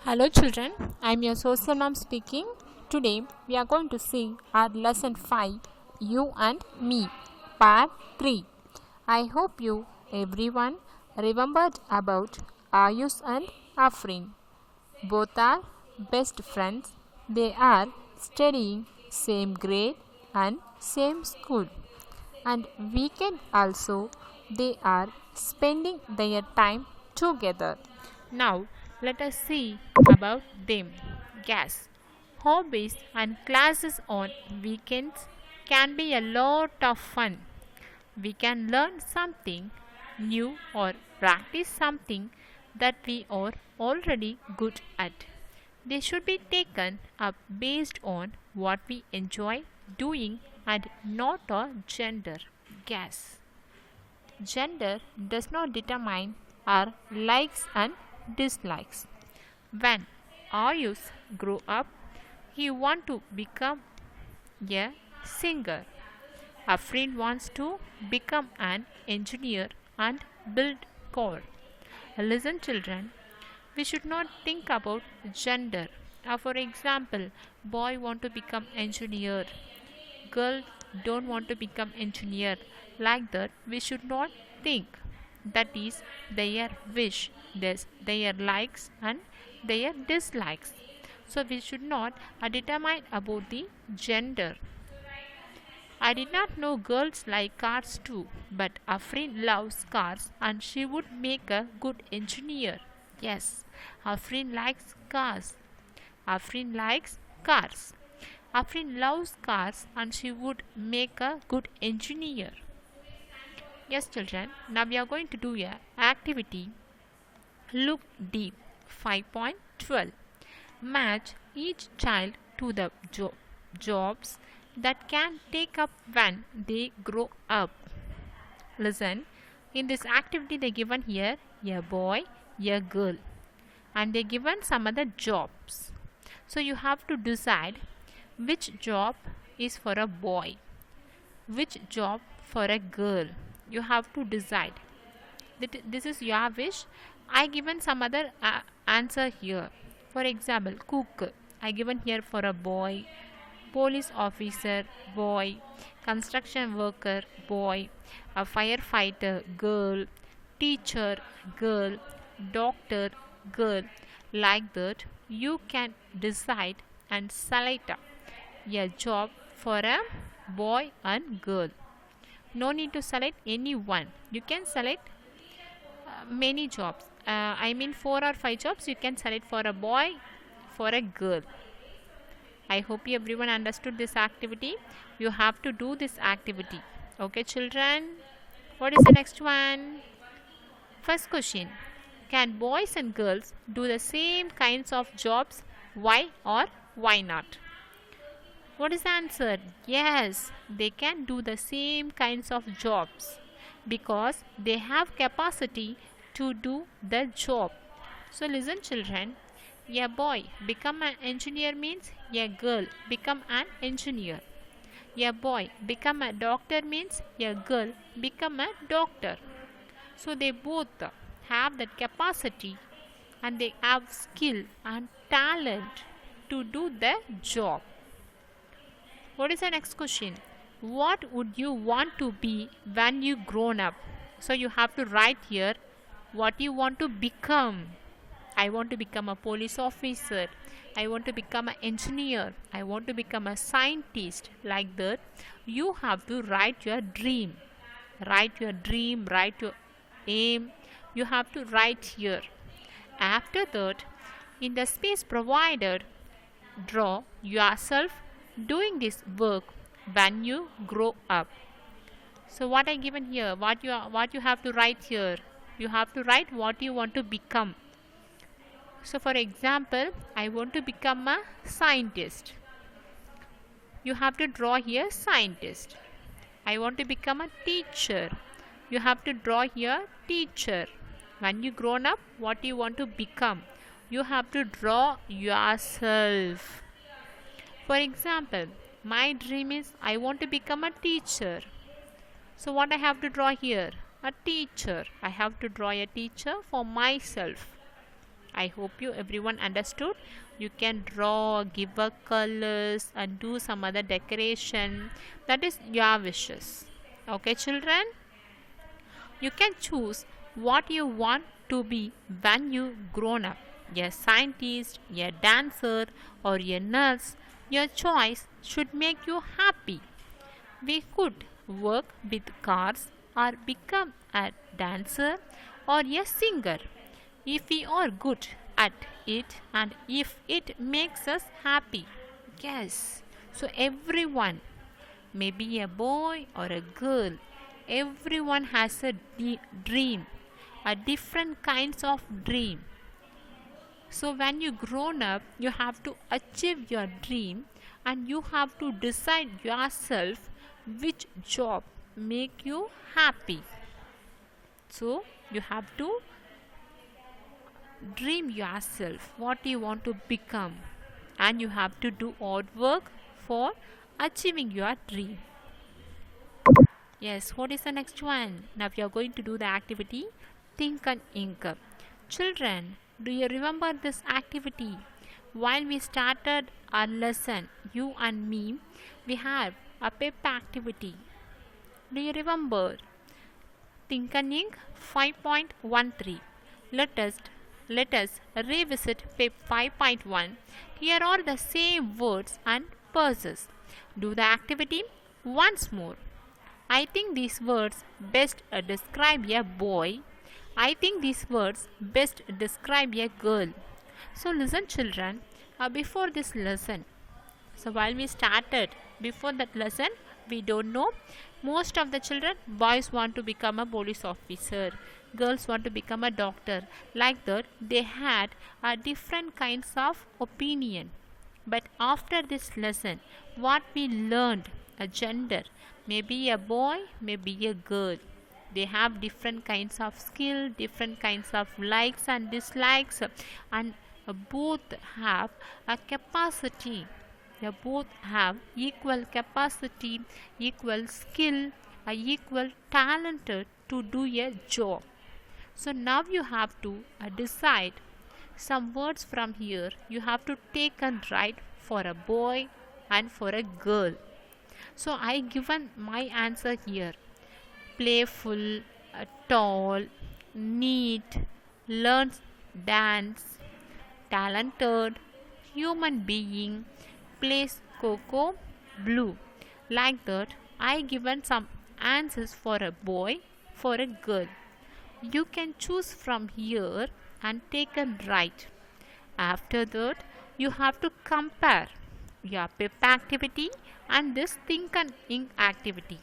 Hello children, I am your social mom speaking. Today we are going to see our lesson 5, You and Me, part 3. I hope you everyone remembered about Ayush and Afrin. Both are best friends. They are studying same grade and same school. And weekend also they are spending their time together. Now let us see about them. Yes, hobbies and classes on weekends can be a lot of fun. We can learn something new or practice something that we are already good at. They should be taken up based on what we enjoy doing and not our gender. Yes. Gender does not determine our likes and dislikes. When Ayush grew up, he wants to become a singer. Afrin wants to become an engineer and build car. Listen, children, we should not think about gender. For example, boy want to become engineer, girl don't want to become engineer. Like that, we should not think. That is their wish, their likes and their dislikes. So we should not determine about the gender. I did not know girls like cars too, but Afrin loves cars and she would make a good engineer. Yes, Afrin likes cars. Afrin likes cars. Afrin loves cars and she would make a good engineer. Yes, children, now we are going to do a activity. Look deep. 5.12. Match each child to the jobs that can take up when they grow up. Listen, in this activity they given here a boy, a girl, and they given some other jobs. So you have to decide which job is for a boy, which job for a girl. You have to decide. This is your wish. I given some other answer here. For example, cook. I given here for a boy, police officer, boy, construction worker, boy, a firefighter, girl, teacher, girl, doctor, girl. Like that, you can decide and select a job for a boy and girl. No need to select any one. You can select many jobs. I mean 4 or 5 jobs you can select for a boy, for a girl. I hope everyone understood this activity. You have to do this activity. Okay, children. What is the next one? First question. Can boys and girls do the same kinds of jobs? Why or why not? What is the answer? Yes, they can do the same kinds of jobs because they have capacity to do the job. So listen, children. A boy become an engineer means a girl become an engineer. A boy become a doctor means a girl become a doctor. So they both have that capacity and they have skill and talent to do the job. What is the next question? What would you want to be when you grown up? So you have to write here what you want to become. I want to become a police officer. I want to become an engineer. I want to become a scientist. Like that, you have to write your dream. Write your dream, write your aim. You have to write here. After that, in the space provided, draw yourself doing this work when you grow up. So what I given here, what you have to write here, you have to write what you want to become. So for example, I want to become a scientist. You have to draw here scientist. I want to become a teacher. You have to draw here teacher. When you grown up, what you want to become, you have to draw yourself. For example, my dream is I want to become a teacher. So what I have to draw here? A teacher. I have to draw a teacher for myself. I hope you everyone understood. You can draw, give a colors and do some other decoration. That is your wishes. Okay, children? You can choose what you want to be when you grown up. A scientist, a dancer, or a nurse. Your choice should make you happy. We could work with cars or become a dancer or a singer if we are good at it and if it makes us happy. Yes. So everyone, maybe a boy or a girl, everyone has a dream, a different kinds of dream. So when you grown up, you have to achieve your dream and you have to decide yourself which job make you happy. So you have to dream yourself what you want to become and you have to do hard work for achieving your dream. Yes, what is the next one? Now we are going to do the activity Think and Ink. Children, do you remember this activity? While we started our lesson, you and me, we have a paper activity. Do you remember? Think and Ink 5.13. Let us revisit page 5.1. Here are the same words and puzzles. Do the activity once more. I think these words best describe a boy. I think these words best describe a girl. So listen children, before this lesson. So while we started, before that lesson, we don't know. Most of the children, boys want to become a police officer, girls want to become a doctor. Like that, they had different kinds of opinion. But after this lesson, what we learned, a gender, maybe a boy, maybe a girl. They have different kinds of skill, different kinds of likes and dislikes, and both have a capacity. They both have equal capacity, equal skill, equal talented to do a job. So now you have to decide some words from here. You have to take and write for a boy and for a girl. So I given my answer here. Playful, tall, neat, learns dance, talented, human being, plays cocoa, blue. Like that, I given some answers for a boy, for a girl. You can choose from here and take and write. After that, you have to compare your paper activity and this Think and Ink activity.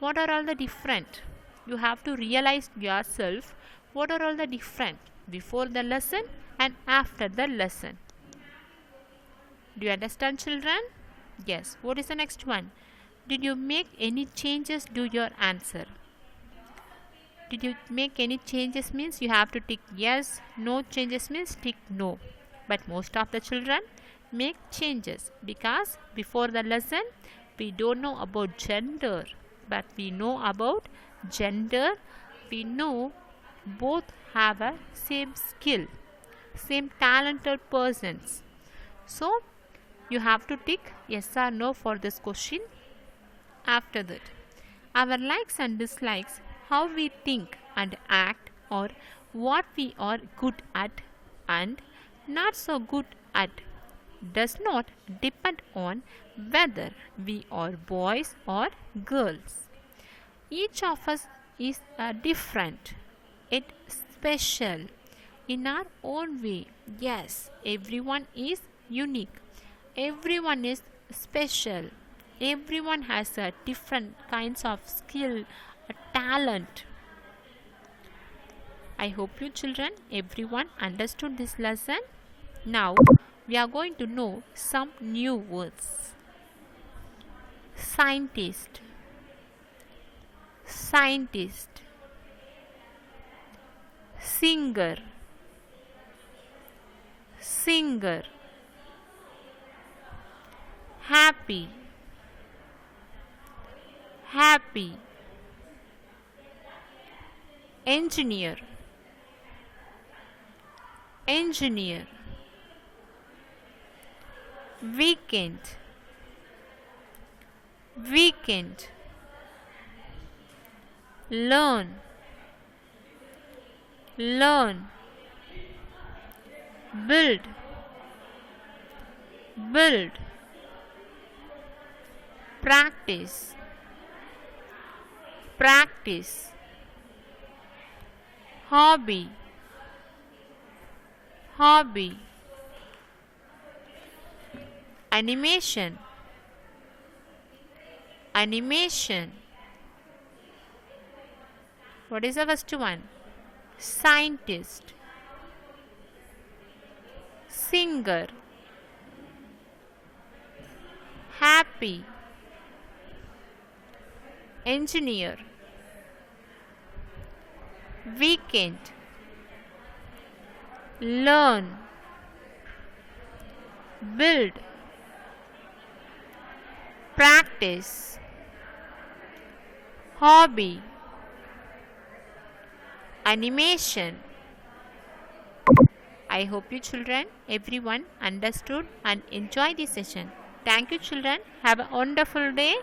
What are all the different? You have to realize yourself what are all the different before the lesson and after the lesson. Do you understand children? Yes. What is the next one? Did you make any changes to your answer? Did you make any changes means you have to tick yes, no changes means tick no. But most of the children make changes because before the lesson we don't know about gender, but we know about gender. We know both have a same skill, same talented persons. So you have to tick yes or no for this question. After that, our likes and dislikes, how we think and act, or what we are good at and not so good at, does not depend on whether we are boys or girls. Each of us is different, yet special in our own way. Yes, everyone is unique. Everyone is special. Everyone has a different kinds of skill, a talent. I hope you children, everyone understood this lesson. Now we are going to know some new words. Scientist, scientist, singer, singer, happy, happy, engineer, engineer, weekend, weekend, learn, learn, build, build, practice, practice, hobby, hobby, animation, animation. What is the first one? Scientist, singer, happy, engineer, weekend, learn, build, practice, hobby, animation. I hope you children, everyone understood and enjoy this session. Thank you children. Have a wonderful day.